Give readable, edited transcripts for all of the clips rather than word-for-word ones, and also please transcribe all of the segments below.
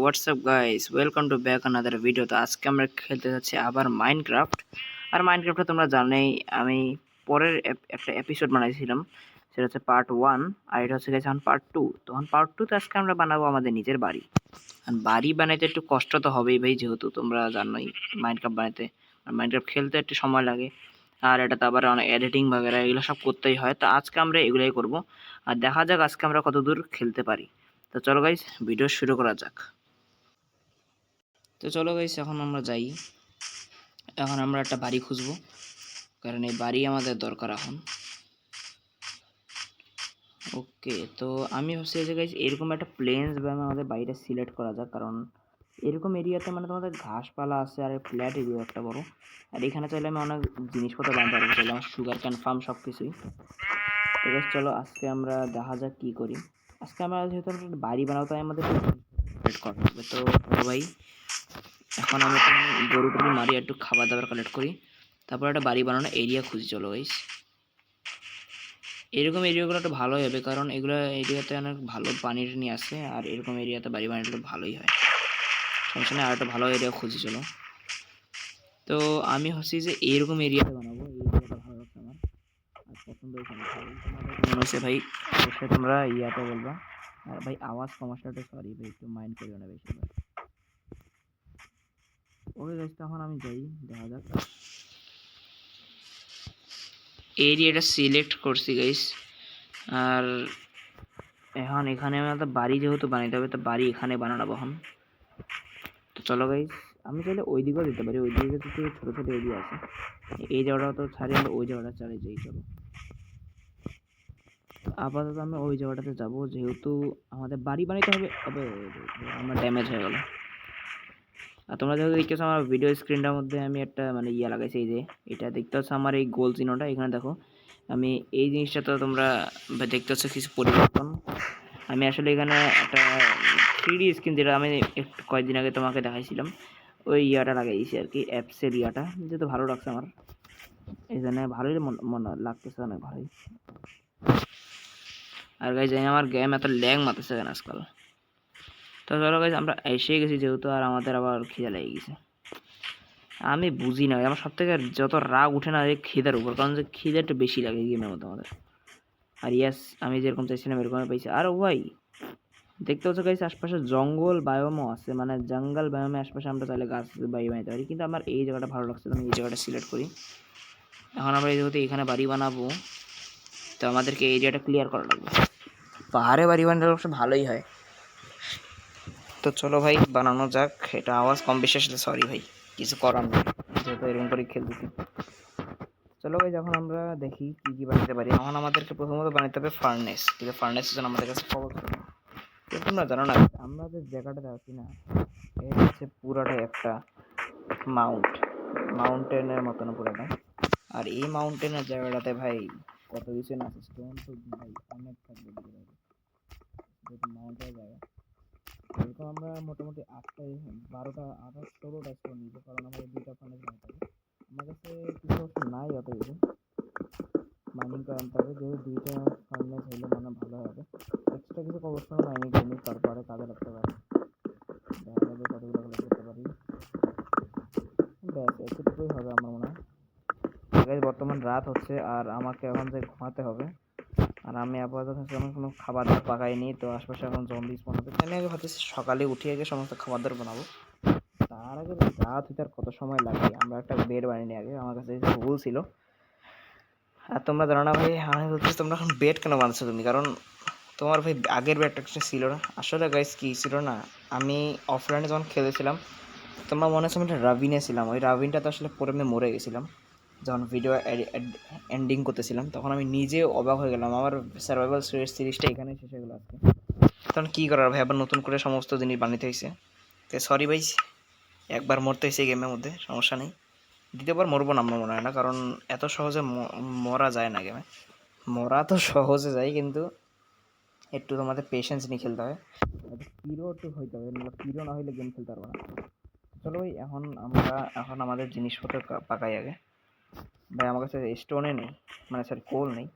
WhatsApp guys, welcome to back another video. তো আজকে আমরা খেলতে যাচ্ছি আবার মাইনক্রাফট। আর মাইনক্রাফটে তোমরা জানোই আমি পরের একটা এপিসোড বানাইছিলাম, সেটা হচ্ছে পার্ট 1, আর এটা হচ্ছে গেছে এখন পার্ট 2। তখন পার্ট 2তে আজকে আমরা বানাবো আমাদের নিজের বাড়ি। আর বাড়ি বানাইতে একটু কষ্ট তো হবেই ভাই, যেহেতু তোমরা জানোই মাইনক্রাফট বানাইতে আর মাইনক্রাফট খেলতে একটু সময় লাগে, আর এটাতে আবার অনেক এডিটিং বাগেরা এগুলো সব করতেই হয়। তো আজকে আমরা এগুলোই করব, আর দেখা যাক আজকে আমরা কতদূর খেলতে পারি। তো চলো গাইস, ভিডিও শুরু করা যাক। তো চলো গাইস, এখন আমরা যাই। এখন আমরা একটা বাড়ি খুঁজবো, কারণ এই বাড়ি আমাদের দরকার এখন। ওকে, তো আমি ভাবছি যে গাইস এরকম একটা প্লেন্স বা আমাদের বাড়িটা সিলেক্ট করা যাক, কারণ এরকম এরিয়াতে মানে তোমাদের ঘাসপালা আছে আর ফ্ল্যাট এরিয়া একটা বড়। আর এখানে চাইলে আমি অনেক জিনিসপত্র বানাতে পারবো, চাইলে আমার সুগার ক্যান ফার্ম সব কিছুই। তো গাইস চলো আজকে আমরা দেখা যাক কি করি। আজকে আমরা যেহেতু একটা বাড়ি বানাতে আমাদের সিলেক্ট করতে হবে। তো ভাই এখন আমি গরু টরু মারি, একটু খাবার দাবার কালেক্ট করি, তারপর একটা বাড়ি বানানোর এরিয়া খুঁজি। চলো গাইস, এরকম এরিয়াগুলো একটু ভালোই হবে, কারণ এগুলো এরিয়াতে অনেক ভালো পানির নিয়ে আসে, আর এরকম এরিয়াতে বাড়ি বানালে ভালোই হয়। সমস্যা নেই, আর একটা ভালো এরিয়া খুঁজি। চলো, তো আমি ভাবছি যে এরকম এরিয়াতে বানাবো, এই এরিয়াটা ভালো লাগছে আমার, আর পছন্দ হয়েছে আমার। তোমাদের মনে হয়েছে ভাই অবশ্যই তোমরা ইয়াতে বলবা। আর ভাই আওয়াজ সমস্যা, একটু সরি ভাই, একটু মাইন্ড করিও না বেশি। ওকে গাইস, তখন আমি যাই, দেখা যাক। এরিয়াটা সিলেক্ট করছি গাইস, আর এখন এখানে আমাদের বাড়ি যেহেতু বানাইতে হবে, তো বাড়ি এখানে বানাবো এখন। তো চলো গাইস, আমি চাইলে ওই দিকেও দিতে পারি, ওই দিকে তো ছোটো ছোটো এরিয়া আছে, এই জায়গাটা তো ছাড়ি, আমরা ওই জায়গাটা চালিয়ে যাই। চলো, আপাতত আমরা ওই জায়গাটাতে যাবো, যেহেতু আমাদের বাড়ি বানাইতে হবে। তবে আমার ড্যামেজ হয়ে গেল। আর তোমরা যেহেতু দেখতেছো আমার ভিডিও স্ক্রিনটার মধ্যে আমি একটা মানে ইয়া লাগাইছি, এই যে এটা দেখতে হচ্ছে আমার এই গোল চিহ্নটা, এখানে দেখো আমি এই জিনিসটা তো তোমরা দেখতে হচ্ছে কিছু পরিবর্তন। আমি আসলে এখানে একটা 3D স্ক্রিন, যেটা আমি একটু কয়েকদিন আগে তোমাকে দেখাইছিলাম, ওই ইয়াটা লাগাইছি আর কি, অ্যাপসের ইয়াটা, যেহেতু ভালো লাগছে আমার, এই জন্য ভালোই মনে লাগতেছে, অনেক ভালোই। আর গাইজ আমার গেম এত ল্যাগ মারতেছে কেন আজকাল। তো চলো গাইজ, আমরা এসে গেছি যেহেতু, আর আমাদের আবার খিদে লেগে গেছে। আমি বুঝি না, আমার সব থেকে যত রাগ উঠে না এই খিদের উপর, কারণ যে খিদে একটু বেশি লাগে গেমের মধ্যে আমাদের। আর ইয়াস, আমি যেরকম চাইছিলাম এরকমই পাইছি। আর ভাই দেখতে হচ্ছে গাইস আশপাশে জঙ্গল বায়োমও আছে, মানে জঙ্গল বায়োমের আশপাশে আমরা চাইলে গাছ বাড়ি বানাতে পারি, কিন্তু আমার এই জায়গাটা ভালো লাগছে, আমি এই জায়গাটা সিলেক্ট করি। এখন আমরা যেহেতু এখানে বাড়ি বানাবো, তো আমাদেরকে এরিয়াটা ক্লিয়ার করা লাগবে। পাহাড়ে বাড়ি বানালে অবশ্য ভালোই হয়। তো চলো ভাই বানানো যাক। এটা আওয়াজ কম বেশি আসলে সরি ভাই, কিছু করার নেই, যেহেতু এরকম করে খেলতেছি। চলো ভাই, যখন আমরা দেখি কি কি বানাতে পারি। এখন আমাদেরকে প্রথমত বানাতে হবে ফার্নেস। ঠিক আছে, ফার্নেসের জন্য আমাদের কাছে খবর নেই। তোমরা জানো না, আমরা যে জায়গাটাতে আছি না, এটা হচ্ছে পুরাটাই একটা মাউন্টেনের মতন পুরোটা। আর এই মাউন্টেনের জায়গাটাতে ভাই কত কিছু না, স্টোন তো ভাই অনেক থাকবে, যেহেতু মাউন্টেনের জায়গা। এরকম আমরা মোটামুটি 16টা স্টোন নিবো, কারণ আমাদের 2টা ফার্নেস বানাতে হবে। আমার কাছে কিছু নাই অত কিছু, মাইনিং করে আনতে হবে, যেহেতু 2টা ফার্নেস হলে মনে ভালো হবে। এক্সট্রা কিছু কবরস্টোন মাইনিং করে নিই, তারপরে কাজে লাগতে পারে, দেখা যাবে কতগুলো কালেক্ট করতে পারি। ব্যাস এতটুকুই হবে আমার মনে হয়। বর্তমান রাত হচ্ছে, আর আমাকে এখন যে ঘুমাতে হবে, আর আমি আপাতত এখন কোনো খাবার দাবার পাকাইনি, তো আশপাশে এখন জম্বি স্পন হবে। আমি আগে ভাবতেছি সকালে উঠে আগে সমস্ত খাবার দাবার বানাবো, তার আগে রাত হইতে আর কত সময় লাগে। আমরা একটা বেড বানিয়ে আগে, আমার কাছে ভুল ছিল। আর তোমরা জানো না ভাই, আমি বলতেছি তোমরা এখন বেড কেন বানাচ্ছো তুমি, কারণ তোমার ভাই আগের বেডটা কিছু ছিল না। আসলে গাইস কি ছিল না, আমি অফলাইনে যখন খেলেছিলাম, তোমরা মনে হচ্ছে আমি একটা রাভিনে ছিলাম, ওই রাভিনটাতে আসলে পরে আমি মরে গেছিলাম। যখন ভিডিও এন্ডিং করতেছিলাম, তখন আমি নিজে অবাক হয়ে গেলাম, আমার সার্ভাইভাল সিরিজটা এখানে শেষ হয়ে গেল আজকে। তখন কী করার ভাই, আবার নতুন করে সমস্ত জিনিস বানাতে হয়েছে। তো সরি ভাই, একবার মরতে হয়েছে গেমের মধ্যে, সমস্যা নেই। দ্বিতীয়বার মরবো না আমার মনে হয় না, কারণ এত সহজে মরা যায় না গেমে। মরা তো সহজে যায়, কিন্তু একটু তোমাদের পেশেন্স নিয়ে খেলতে হয়, পিরো একটু হইতে হবে, পিরো না হইলে গেম খেলতে পারবো না। চলো ভাই, এখন আমাদের জিনিসপত্র পাকাই আগে। ভাই আমার কাছে স্টোনে নেই, মানে স্যার কোল নেই,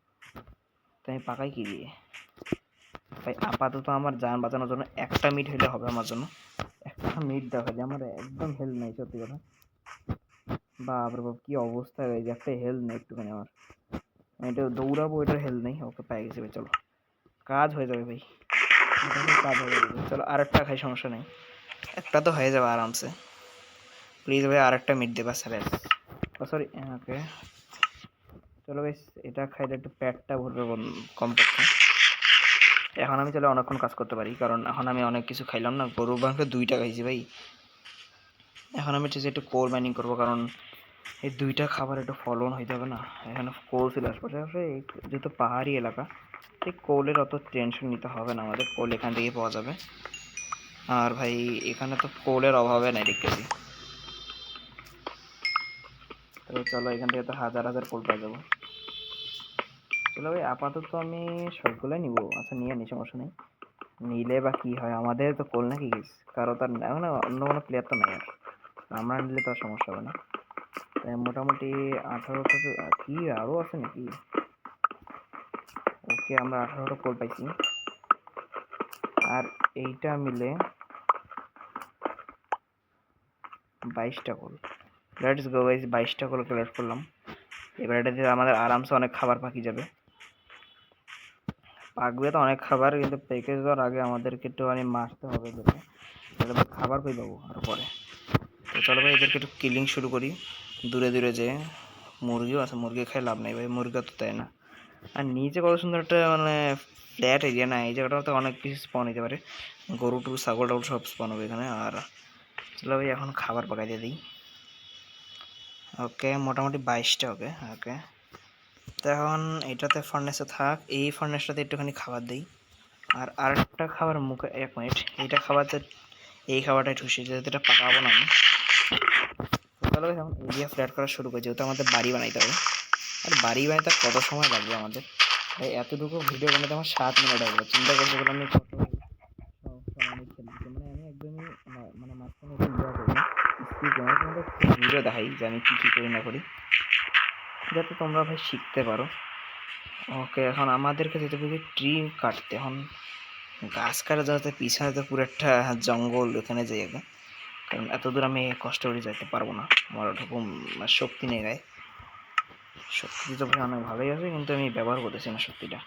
তো আমি পাকাই কি দিয়ে? ভাই আপাতত আমার যান বাঁচানোর জন্য একটা মিট হইলে হবে আমার জন্য, মিট দেখালি আমার একদম হেল্প নেই সত্যি কথা। বাপরে বাপ কি অবস্থা হয়ে যায়, একটা হেল্প নেই একটুখানি আমার। এটা দৌড়াবো, এটার হেল্প নেই। ওকে পেয়ে গেছে ভাই, চলো কাজ হয়ে যাবে ভাই, কাজ হয়ে যাবে। চলো আরেকটা খাই, সমস্যা নেই, একটা তো হয়ে যাবে আরামসে। প্লিজ ভাই আরেকটা মিট দেবা স্যার। সরি, ওকে চলো ভাই, এটা খাইলে একটু পেটটা ভরবে কমপক্ষে। এখন আমি চলে অনেকক্ষণ কাজ করতে পারি, কারণ এখন আমি অনেক কিছু খাইলাম না, গরুর মাংস 2টা খাইছি ভাই। এখন আমি ঠিক একটু কোর মাইনিং করবো, কারণ এই 2টা খাবার একটু ফলন হয়ে যাবে না। এখানে কোল ছিল আশপাশে, যেহেতু পাহাড়ি এলাকা, ঠিক কোলের অত টেনশন নিতে হবে না আমাদের, কোল এখান থেকে পাওয়া যাবে। আর ভাই এখানে তো কোলের অভাবে নাই দেখতেছি। তো চলো এখান থেকে তো হাজার হাজার কোল পাওয়া যাবো। চলো ভাই আপাতত আমি সবগুলোই নিব। আচ্ছা নিয়ে নি, সমস্যা নেই। নিলে বা কি হয়, আমাদের তো কোল নাকি গেছ, কারো তার মানে অন্য কোনো প্লেয়ার তো নাই আর, আমরা নিলে তো আর সমস্যা হবে না। তাই মোটামুটি 18টা কি আরও আছে নাকি? ওকে আমরা 18টা কোল পাইছি, আর এইটা মিলে 22টা কোল। লেটস গো গাইস, 22টা কোল কালেক্ট করলাম। এবার এটা দিয়ে আমাদের আরামসে অনেক খাবার পাকি যাবে। পাকবে তো অনেক খাবার, কিন্তু প্যাকেজ দেওয়ার আগে আমাদেরকে একটুখানি মারতে হবে, যেটা তাহলে খাবার পেয়ে যাবো আরো পরে। তো চলো ভাই এদেরকে একটু কিলিং শুরু করি দূরে দূরে যে। মুরগিও আছে, মুরগি খাই লাভ নেই ভাই, মুরগি তো তাই না। আর নিচে কত সুন্দর একটা মানে ফ্ল্যাট এরিয়া না, এই জায়গাটাতে অনেক কিছু স্পন হতে পারে, গরু টরু ছাগল টাগল সব স্পন হবে এখানে। আর চলো ভাই এখন খাবার পাকাই দিয়ে দিই। ওকে মোটামুটি 22টা। ওকে ওকে, তো এখন এটাতে ফার্নেসে থাক, এই ফার্নেসটাতে একটুখানি খাবার দিই। আর আরেকটা খাবার মুখে, 1 মিনিট, এইটা খাবারতে, এই খাবারটাই ঠুসি, যেহেতু এটা পাকাবো না আমি। চলো এখন এরিয়া ফ্ল্যাট করা শুরু করি, যেহেতু আমাদের বাড়ি বানাইতে হবে। আর বাড়ি বানাইতে কত সময় লাগবে আমাদের, তাই এতটুকু ভিডিও বানাতে আমার 7 মিনিট লাগবে। চিন্তা করতে গেলে আমি কত সময় খেলতেছি, মানে আমি একদমই মানে মাঝখানে একটু ইয়া করি না, স্কিপ করি না, তোমাদের ভিডিও দেখাই যে আমি কী কী করি না করি, যাতে তোমরা ভাই শিখতে পারো। ওকে এখন আমাদেরকে যেতে হবে ট্রি কাটতে। এখন গাছ কাটা যাতে পিছনে তো পুরো একটা জঙ্গল, ওখানে যাই আগে, কারণ এত দূর আমি কষ্ট করে যাইতে পারবো না, আমার ওরকম শক্তি নেই গায়ে। শক্তি তো ভাই অনেক ভালোই আছে, কিন্তু আমি ব্যবহার করতেছি না শক্তিটা।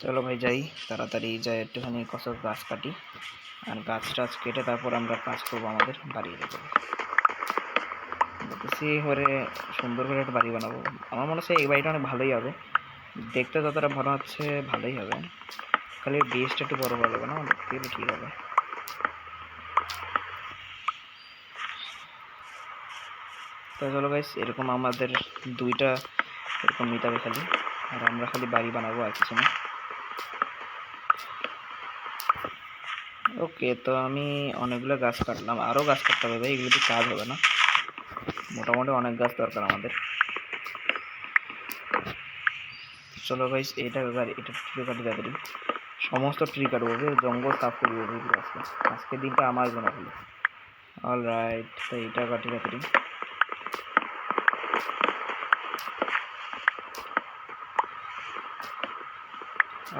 চলো ভাই যাই, তাড়াতাড়ি যাই একটুখানি কত গাছ কাটি, আর গাছ টাছ কেটে তারপর আমরা কাজ করবো আমাদের বাড়ি যাবো। বলতেছি এবারে সুন্দর করে একটা বাড়ি বানাবো। আমার মনে হচ্ছে এই বাড়িটা অনেক ভালোই হবে, দেখতে যতটা ভালো হচ্ছে ভালোই হবে, খালি বেসটা একটু বড় বড় হবে না, দেখতে গেলে ঠিক হবে। তো চলো গাইস, এরকম আমাদের 2টা এরকম নিতে হবে খালি, আর আমরা খালি বাড়ি বানাবো আর কিছু না। ওকে তো আমি অনেকগুলো গাছ কাটলাম, আরও গাছ কাটতে হবে ভাই, এগুলো তো কাজ হবে না, মোটামুটি অনেক গাছ দরকার আমাদের। চলো গাইস এটা এটা ট্রি কাটি তাড়াতাড়ি, সমস্ত ট্রি কাটবো, জঙ্গল সাফ করবো আজকে, আজকের দিনটা আমার জন্য হলো। অলরাইট, তো এটা কাটি তাড়াতাড়ি।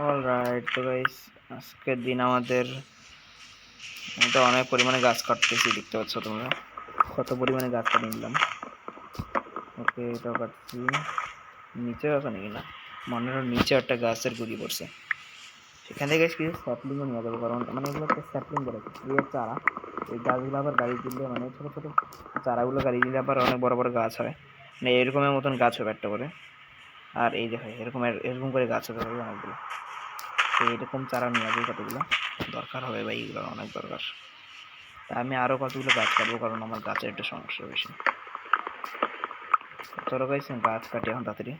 অলরাইট তো গাইস, আজকের দিন আমাদের, আমি তো অনেক পরিমাণে গাছ কাটতেছি, দেখতে পাচ্ছ তোমরা কত পরিমাণে গাছ কাটিয়ে নিলাম। ওকে এটাও কাটছি, নিচে আছে নাকি না, মনে হয় নিচে একটা গাছের গুড়ি পড়ছে, সেখান থেকে কিছু স্যাপলিংও নিয়ে যাবো, কারণ মানে এগুলো হচ্ছে স্যাপলিং বলেছে, ট্রিয়ের চারা। এই গাছগুলো আবার গাড়ি দিলে, মানে ছোটো ছোটো চারাগুলো গাড়ি দিলে আবার অনেক বড় বড় গাছ হয়, মানে এরকমের মতন গাছ হবে একটা করে। আর এই দেখো এরকম এরকম করে গাছ হবে অনেকগুলো, তো এরকম চারা নিয়ে যাবো, কতগুলো দরকার হবে ভাই, এগুলো অনেক দরকার। তা আমি আরও কতগুলো গাছ কাটবো, কারণ আমার গাছের একটা সমস্যা বেশি। চলো গাইস গাছ কাটি এখন তাড়াতাড়ি।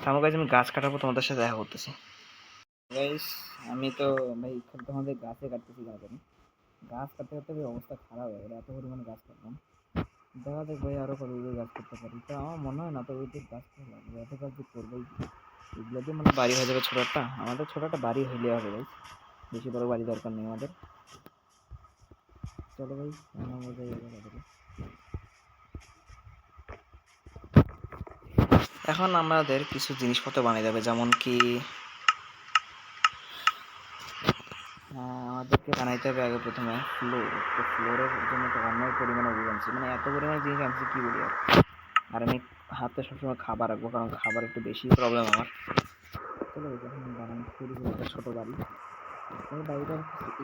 থামো গাইস, আমি গাছ কাটাবো, তোমাদের সাথে দেখা করতেছি। গাইস আমি তো ভাই তোমাদের গাছে কাটতেছি, কেন জানি গাছ কাটতে কাটতে ভাই অবস্থা খারাপ হয়ে গেল, এত পরিমাণে গাছ কাটলাম। দেখা যাক ভাই আরও কতগুলো গাছ করতে পারি, তো আমার মনে হয় না তো ওইটা গাছ লাগবে, এত গাছ যে করবোই, এগুলো দিয়ে মানে বাড়ি হয়ে যাবে ছোটো একটা, আমাদের ছোটো একটা বাড়ি হইলে হবে ভাই, বেশি বড় বাড়ি দরকার নেই আমাদের। চলো ভাই এখন আমাদের কিছু জিনিসপত্র বানিয়ে দেবে, যেমন কি আমাদেরকে বানাইতে হবে আগে প্রথমে ফ্লোর। তো ফ্লোরের জন্য তো অনেক পরিমাণে উড আনছি, মানে এত পরিমাণে জিনিস আনছি কী বলি আর। আর আমি হাতে সবসময় খাবার রাখবো, কারণ খাবার একটু বেশি প্রবলেম আমার। চলো যখন বানানো শুরু করি একটা ছোটো বাড়ি। এই বাড়িটা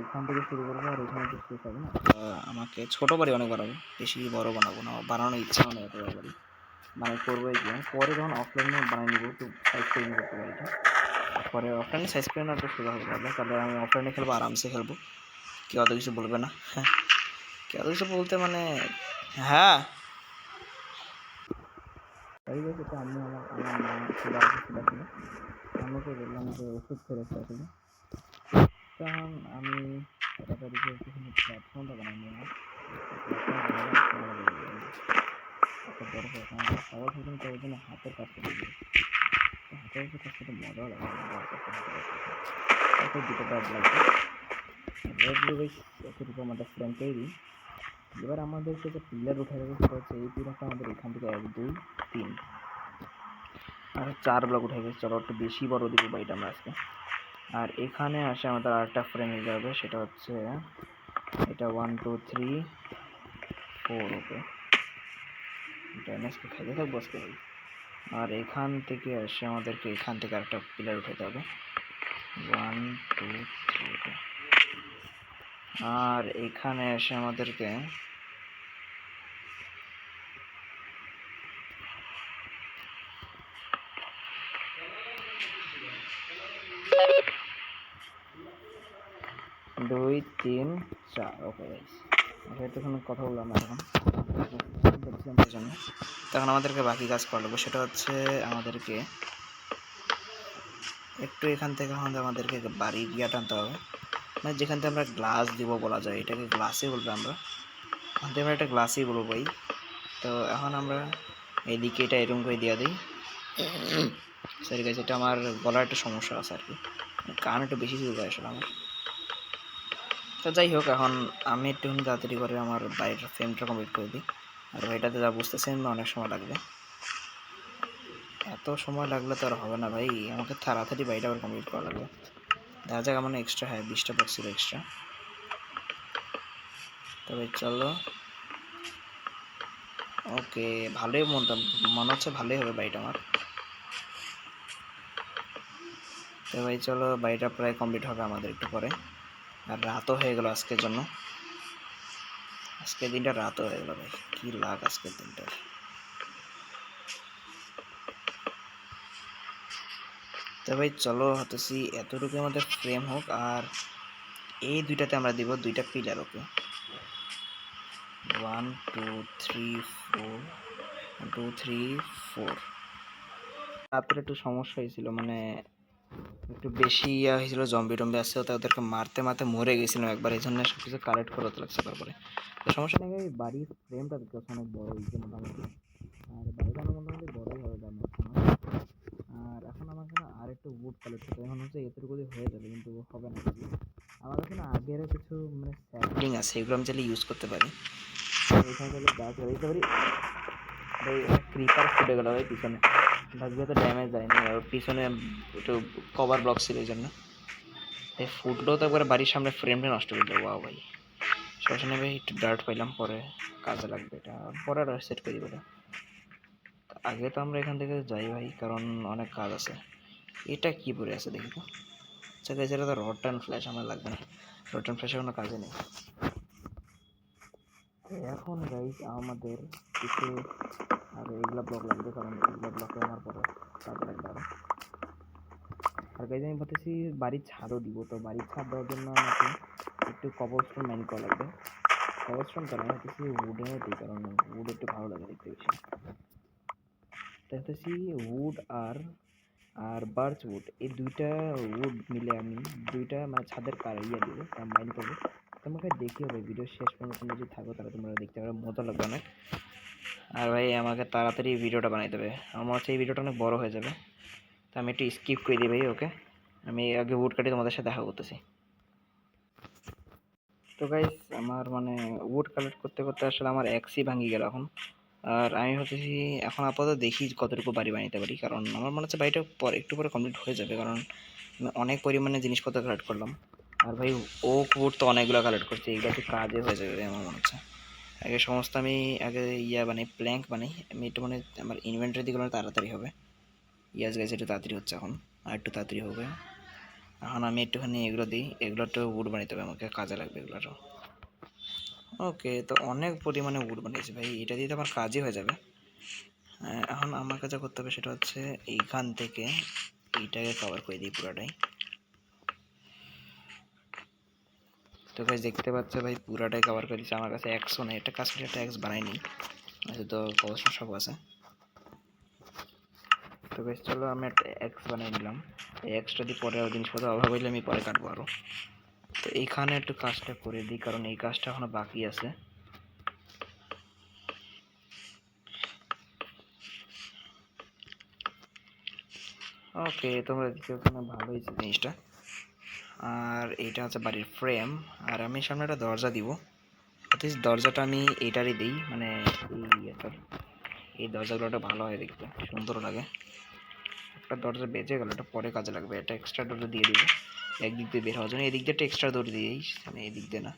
এখান থেকে শুরু করবো আর এখানে তো শেষ হবে না। আমাকে ছোটো বাড়ি অনেক বানাবো, বেশি বড় বানাবো না, বানানোর ইচ্ছাও নেই এত বড় বাড়ি। মানে করবো কি আমি পরে যখন অফলাইনে বানিয়ে নিবো একটু সাইজ করে নিবো একটু বাড়িটা, পরে অফলাইনে সাইজ করে নেওয়াটা সুবিধা হবে তাহলে। তাহলে আমি অফলাইনে খেলবো, আরামসে খেলবো, কেউ অত কিছু বলবে না। হ্যাঁ, কেউ অত কিছু বলতে মানে হ্যাঁ তাই গেছে। তো আমি আমার মা ছিল আমাকে বললাম যে ওষুধ ফেরেছে আসলে। তখন আমি তাড়াতাড়ি একটুখানি প্ল্যাটফর্মটা বানাই নিলাম। একটা বড় প্ল্যাটফর্ম সবাই থাকবেন, তো ওই জন্য হাতের কাজ করে দিই। হাতের কাজ করতে মজাও লাগে, দুটো ব্যাগ লাগবে। এতটুকু আমাদের ফ্রেম তৈরি। এবার আমাদেরকে যে পিলার উঠে যাবে সেটা হচ্ছে এই পিলারটা আমাদের এখান থেকে 1 2 3 আর 4 ব্লক উঠে গেছে। চলো একটু বেশি বড় দিব বাড়িটা আমরা আজকে। আর এখানে আসে আমাদের আরেকটা ফ্রেম হয়ে যাবে, সেটা হচ্ছে এটা 1 2 3 4। ওকে, এটা আজকে খাইতে থাকবো আজকে ভাই। আর এখান থেকে আসে আমাদেরকে এখান থেকে আরেকটা পিলার উঠাতে হবে 1 2 3। আর এখানে এসে আমাদেরকে দুই তিন চার। ওকে গাইস, একটুখানি কথা বললাম এখন জন্য। তখন আমাদেরকে বাকি কাজ করা লাগবে, সেটা হচ্ছে আমাদেরকে একটু এখান থেকে আমাদেরকে বাড়ির ইয়া টানতে হবে, মানে যেখান থেকে আমরা গ্লাস দিব বলা যায়, এটাকে গ্লাসই বলবো আমরা, আমরা একটা গ্লাসই বলবো ভাই। তো এখন আমরা এইদিকে এটা এরকম করে দিয়ে দিই। সরি গাইস, এটা আমার গলার একটা সমস্যা আছে আর কি, কান একটু বেশি চুল যায় আসলে আমার। তো যাই হোক, এখন আমি একটুখানি তাড়াতাড়ি করে আমার বাড়ির ফ্রেমটা কমপ্লিট করে দিই। আর এটাতে যা বুঝতেছেন অনেক সময় লাগবে, এত সময় লাগলে তো আর হবে না ভাই, আমাকে তাড়াতাড়ি বাড়িটা আবার কমপ্লিট করা লাগবে। দেখা যাক আমার এক্সট্রা, হ্যাঁ 20টা বক্স ছিল এক্সট্রা। তবে চলো, ওকে ভালোই মনে হচ্ছে ভালোই হবে বাড়িটা আমার। তো ভাই চলো, বাড়িটা প্রায় কমপ্লিট হবে আমাদের একটু পরে। আর রাতও হয়ে গেল আজকের জন্য, আজকের দিনটা রাতও হয়ে গেল ভাই, কি লাগ আজকের দিনটার। তো ভাই চলো হতেছি এতটুকু আমাদের ফ্রেম হোক, আর এই দুইটাতে আমরা দিব 2টা পিলার। ওকে 1 2 3 4 1 2 3 4। রাত্রে একটু সমস্যা হয়েছিল, মানে একটু বেশি ইয়া হয়েছিল, জম্বি টম্বি আসছে, তো ওদেরকে মারতে মারতে মরে গেছিলাম একবার, এই জন্য সব কিছু কালেক্ট করতে লাগছে তারপরে। তো সমস্যা নেই, বাড়ির ফ্রেমটা দেখতে অনেক বড় হয়েছে মোটামুটি, আর বাড়িটা মোটামুটি বড়ই হবে যার মধ্যে। আর এখন আমার এখানে আর একটু উড কালেক্ট করতে, এখন হচ্ছে এতটুকু হয়ে যাবে, কিন্তু হবে না কিছু। আমার কাছে না আগেরও কিছু মানে স্যাপলিং আছে, এগুলো আমি চাইলে ইউজ করতে পারি। এখানে চাইলে গাছ লাগাইতে পারি। ভাই ক্রিপার ফুটে গেল ভাই পিছনে, ভাগ্যে তো ড্যামেজ যায়নি, আর পিছনে একটু কভার ব্লক ছিল এই জন্য। এই ফুটলেও তো একবারে বাড়ির সামনে ফ্রেমটা নষ্ট করে দেবো। ওয়াও ভাই, শ্মশানে ভাই একটু ডার্ট পাইলাম, পরে কাজে লাগবে, এটা পরে সেট করে দিব। আগে তো আমরা এখান থেকে যাই ভাই, কারণ অনেক কাজ আছে। এটা কি পরে আছে দেখি তো। আচ্ছা গাইস, এটা তো রড অ্যান্ড ফ্ল্যাশ, আমার লাগবে না, রড অ্যান্ড ফ্ল্যাশের কোনো কাজে নেই। এখন গাইস আমাদের কিছু আর এগুলা ব্লক লাগবে, কারণ এগুলা ব্লকে আমার পরে কাজে লাগবে আরো। আর গাইস আমি ভাবতেছি বাড়ির ছাদও দিব, তো বাড়ির ছাদ দেওয়ার জন্য আমাকে একটু কবলস্টোন মাইন করা লাগবে। কবলস্টোন কেন ভাবতেছি উডেনে দিই, কারণ উড একটু ভালো লাগে দেখতে বেশি। দেখতেছি উড আর আর বার্চ উড, এই দুইটা উড মিলে আমি দুইটা মানে ছাদের ইয়ে দিব, মাইন করবো। তোমাকে দেখি হবে ভিডিও শেষ পর্যন্ত, তোমরা যদি থাকো তাহলে তোমরা দেখতে পারো, মজা লাগবে অনেক। আর ভাই আমাকে তাড়াতাড়ি ভিডিওটা বানাইতে হবে, আমার হচ্ছে এই ভিডিওটা অনেক বড় হয়ে যাবে, তো আমি একটু স্কিপ করে দিই ভাই। ওকে, আমি আগে উড কাটি, তোমাদের সাথে দেখা করতেছি। তো গাইস আমার মানে উড কালেক্ট করতে করতে আসলে আমার এক্সই ভাঙি গেল এখন। আর আমি ভাবতেছি এখন আপাতত দেখি কতটুকু বাড়ি বানাতে পারি, কারণ আমার মনে হচ্ছে বাড়িটা পরে একটু পরে কমপ্লিট হয়ে যাবে, কারণ আমি অনেক পরিমাণে জিনিসপত্র কালেক্ট করলাম। আর ভাই ওক উড তো অনেকগুলো কালেক্ট করছি, এইগুলো তো কাজে হয়ে যাবে আমার মনে হচ্ছে। আগে সমস্ত আমি আগে বানাই, প্ল্যাঙ্ক বানাই, আমি একটু মানে আমার ইনভেন্টরি দিকে তাড়াতাড়ি হবে। ইয়াস গাছ একটু তাড়াতাড়ি হচ্ছে এখন, আর একটু তাড়াতাড়ি হবে। এখন আমি একটুখানি এগুলো দিই, এগুলো একটু উড বানাইতে হবে, আমাকে কাজে লাগবে এগুলোরও। ওকে, তো অনেক পরিমাণে উড বানিয়েছি ভাই, এটা দিয়ে তো আমার কাজই হয়ে যাবে। এখন আমার কাছে করতে হবে সেটা হচ্ছে এইখান থেকে এইটাকে কভার করে দিই পুরাটাই। তো গাইস দেখতে পাচ্ছ ভাই পুরাটাই কভার করে দিচ্ছে, আমার কাছে এক্সও নেই, একটা কাজ করে একটা এক্স বানাইনি, তো কবস্টন সব আছে। তো গাইস চলো আমি একটা এক্স বানিয়ে নিলাম, এই এক্সটা দিয়ে পরে আরও জিনিসপত্র অভাব হইলে আমি পরে কাটবো আরও। তো এইখানে একটু কাজটা করে দিই, কারণ এই কাজটা এখনো বাকি আছে। ওকে, তোমরা দেখতে ওখানে ভালো হয়েছে জিনিসটা। আর এইটা হচ্ছে বাড়ির ফ্রেম, আর আমি সামনে একটা দরজা দিব। দরজাটা আমি এইটারই দিই, মানে এই দরজাগুলোটা ভালো হয় দেখতে, সুন্দর লাগে। একটা দরজা বেঁচে গেল, এটা পরে কাজে লাগবে, এটা এক্সট্রা দরজা দিয়ে দিব একদিক দিয়ে বের হওয়ার জন্য, এদিক দিয়ে একটা এক্সট্রা দৌড় দিয়েই, মানে এদিক দিয়ে না,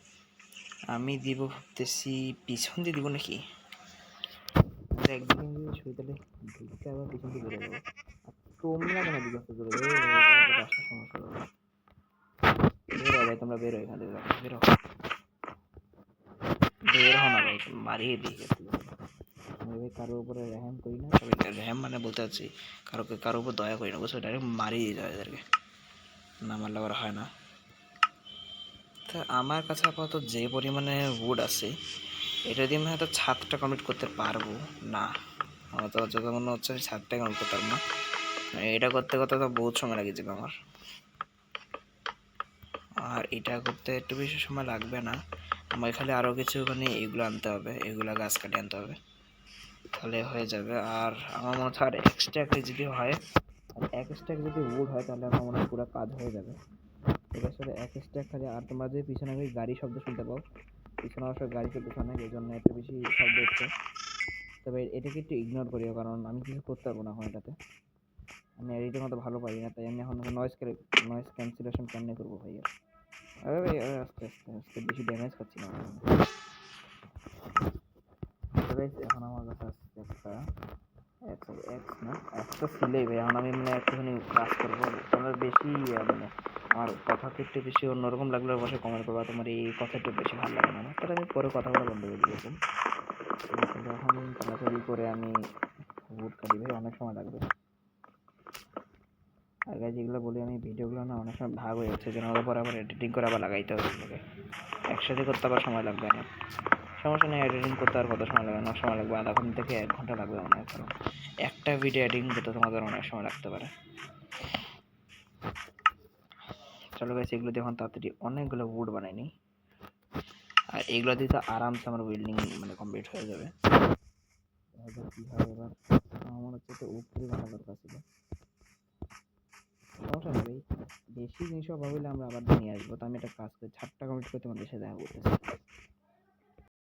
আমি দিব ভাবতেছি পিছন দিয়ে দিব নাকি, একদিকে যদি শুয়ে তাহলে ঢুকতে আবার পিছন দিয়ে বেরো যাবো। আর তোমরা কেন দিকে আসতে চলে যাবে, রাস্তার সমস্যা হবে। বেরো ভাই, তোমরা বেরো এখান থেকে, বেরো বের হও না ভাই, মারিয়ে দিই। আমি ভাই কারোর উপরে রেহাম করি না, তবে রেহাম মানে বলতে চাচ্ছি কারোর উপর দয়া করি না, বুঝছো, ডাইরেক্ট মারিয়ে দিতে হয় এদেরকে, না মারলে আবার হয় না। তা আমার কাছে আপাতত যে পরিমাণে উড আছে, এটা দিয়ে আমি হয়তো ছাদটা কমপ্লিট করতে পারবো না, আমার তো যত মনে হচ্ছে ছাদটা কমপ্লিট করতে পারবো না, এটা করতে করতে তো বহুত সময় লাগে যাবে আমার। আর এটা করতে একটু বেশি সময় লাগবে না, আমার খালি আরও কিছু ওখানে এগুলো আনতে হবে, এগুলো গাছ কাটে আনতে হবে, তাহলে হয়ে যাবে। আর আমার মনে হচ্ছে আর এক্সট্রা যদি হয়, আর এক স্ট্যাক যদি উড হয় তাহলে আমার মনে হয় পুরো কাজ হয়ে যাবে। এটা আসলে এক স্ট্যাক খালি, আর তোমরা যদি পিছনে আমি গাড়ি শব্দ শুনতে পাও, পিছনে অবশ্য গাড়ি শব্দ শোনে, এই জন্য একটু বেশি শব্দ হচ্ছে। তবে এটাকে একটু ইগনোর করিও, কারণ আমি কিছু করতে পারবো না এখন এটাতে, আমি এডিটের মতো ভালো পারি না, তাই আমি এখন নয়েজ ক্যান্সেলেশন কেমনে করবো ভাইয়া। আরে ভাই আরে আস্তে আস্তে আস্তে, বেশি ড্যামেজ খাচ্ছি না আমি। এখন আমার কাছে আসছে একটা এক্স না, একটা ছিলেই ভাই, এখন আমি মানে একটুখানি কাজ করবো, তোমরা বেশি মানে আমার কথাকে একটু বেশি অন্যরকম লাগলে অবশ্যই কমেন্ট করবা, তোমার এই কথা একটু বেশি ভালো লাগে না আমার, তাহলে আমি পরে কথা বলা বন্ধ করে দিয়েছি। এখন চালাচালি করে আমি উড কাটি ভাই, অনেক সময় লাগবে। আগে যেগুলো বলি আমি, ভিডিওগুলো না অনেক সময় ভাগ হয়ে যাচ্ছে, যেন ওদের পরে আবার এডিটিং করে আবার লাগাইতে হবে তোমাকে, একসাথে করতে আবার সময় লাগবে অনেক। সমস্যা নেই, এডিটিং করতে আর কত সময় লাগবে, অনেক সময় লাগবে, আধা ঘন্টা থেকে 1 ঘন্টা লাগবে অনেক, কারণ একটা ভিডিও এডিটিং করতে তোমাদের অনেক সময় লাগতে পারে। চলো গাইস, এগুলো দিয়ে এখন তাড়াতাড়ি অনেকগুলো উড বানাই নি, আর এগুলো দিয়ে তো আরামসে আমার বিল্ডিং মানে কমপ্লিট হয়ে যাবে। কি হয় এবার, আমার হচ্ছে তো উপরে বানানোর দরকার ছিল, সমস্যা নেই ভাই, বেশি জিনিস অভাব হলে আমরা আবার নিয়ে আসবো। তো আমি একটা কাজ করি, ছাদটা কমপ্লিট করতে আমাদের সাথে দেখা করতেছি।